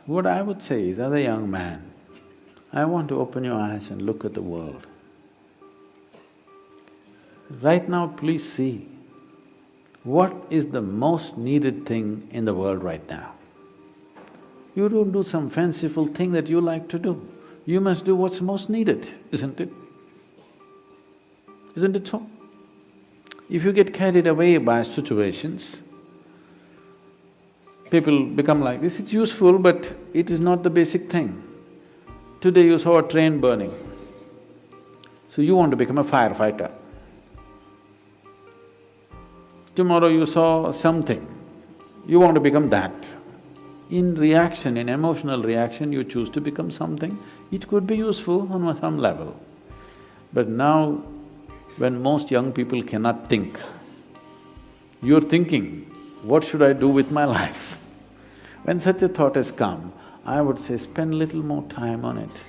What I would say is, as a young man, I want to open your eyes and look at the world. Right now, please see, what is the most needed thing in the world right now? You don't do some fanciful thing that you like to do. You must do what's most needed, isn't it? Isn't it so? If you get carried away by situations, people become like this, it's useful but it is not the basic thing. Today you saw a train burning, so you want to become a firefighter. Tomorrow you saw something, you want to become that. In reaction, in emotional reaction, you choose to become something. It could be useful on some level. But now, when most young people cannot think, you're thinking, what should I do with my life? When such a thought has come, I would say spend little more time on it.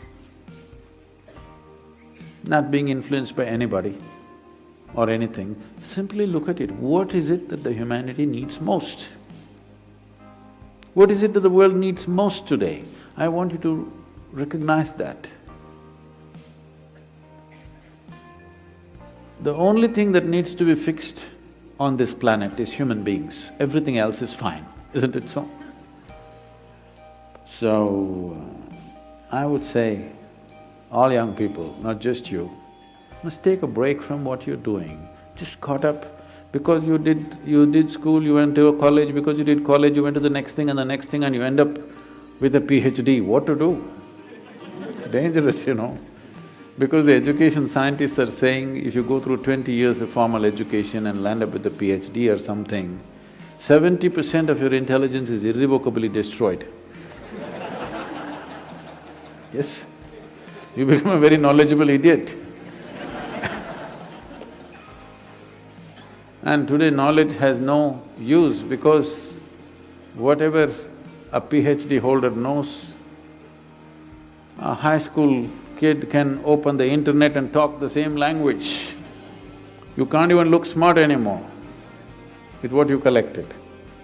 Not being influenced by anybody or anything, simply look at it. What is it that the humanity needs most? What is it that the world needs most today? I want you to recognize that. The only thing that needs to be fixed on this planet is human beings. Everything else is fine, isn't it so? So, I would say, all young people, not just you, must take a break from what you're doing. Just caught up because you did school, you went to a college, because you did college, you went to the next thing and the next thing and you end up with a PhD. What to do? It's dangerous, you know. Because the education scientists are saying if you go through 20 years of formal education and land up with a PhD or something, 70% of your intelligence is irrevocably destroyed. Yes, you become a very knowledgeable idiot. And today knowledge has no use because whatever a PhD holder knows, a high school kid can open the internet and talk the same language. You can't even look smart anymore with what you collected,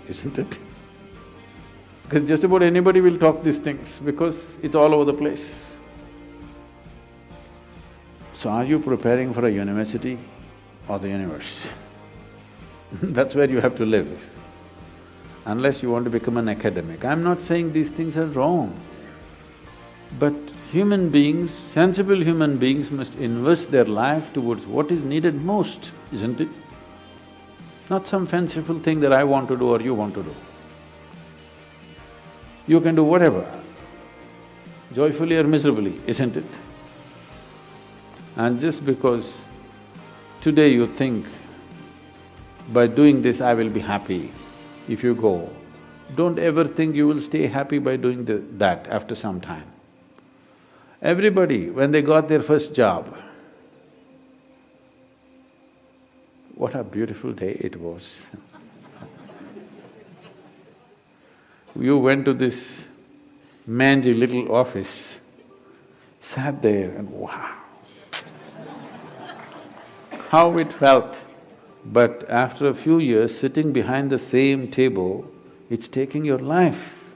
isn't it? Because just about anybody will talk these things because it's all over the place. So are you preparing for a university or the universe? That's where you have to live, unless you want to become an academic. I'm not saying these things are wrong, but human beings, sensible human beings must invest their life towards what is needed most, isn't it? Not some fanciful thing that I want to do or you want to do. You can do whatever, joyfully or miserably, isn't it? And just because today you think, by doing this I will be happy, if you go, don't ever think you will stay happy by doing that after some time. Everybody, when they got their first job, what a beautiful day it was. You went to this mangy little office, sat there and wow, how it felt. But after a few years, sitting behind the same table, it's taking your life.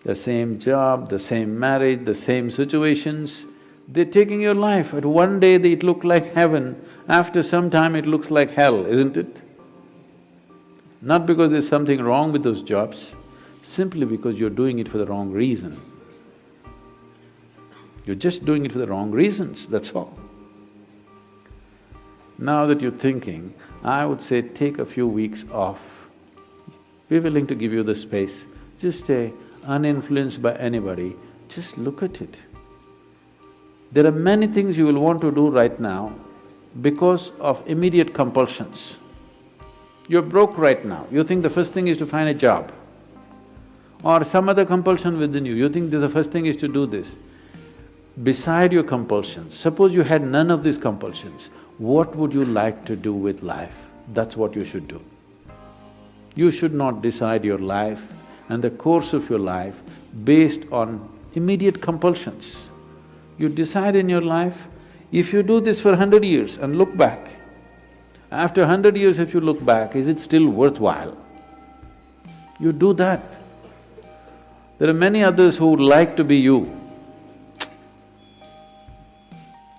The same job, the same marriage, the same situations, they're taking your life. At one day it looked like heaven, after some time it looks like hell, isn't it? Not because there's something wrong with those jobs, simply because you're doing it for the wrong reason. You're just doing it for the wrong reasons, that's all. Now that you're thinking, I would say take a few weeks off. We're willing to give you the space. Just stay uninfluenced by anybody, just look at it. There are many things you will want to do right now because of immediate compulsions. You're broke right now, you think the first thing is to find a job. Or some other compulsion within you, you think the first thing is to do this. Beside your compulsions, suppose you had none of these compulsions, what would you like to do with life? That's what you should do. You should not decide your life and the course of your life based on immediate compulsions. You decide in your life, if you do this for 100 years and look back, after 100 years if you look back, is it still worthwhile? You do that. There are many others who would like to be you.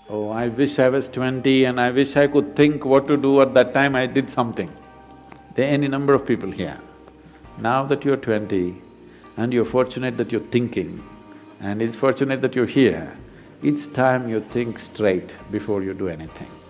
Oh, I wish I was 20 and I wish I could think what to do at that time I did something. There are any number of people here. Now that you're 20 and you're fortunate that you're thinking and it's fortunate that you're here, it's time you think straight before you do anything.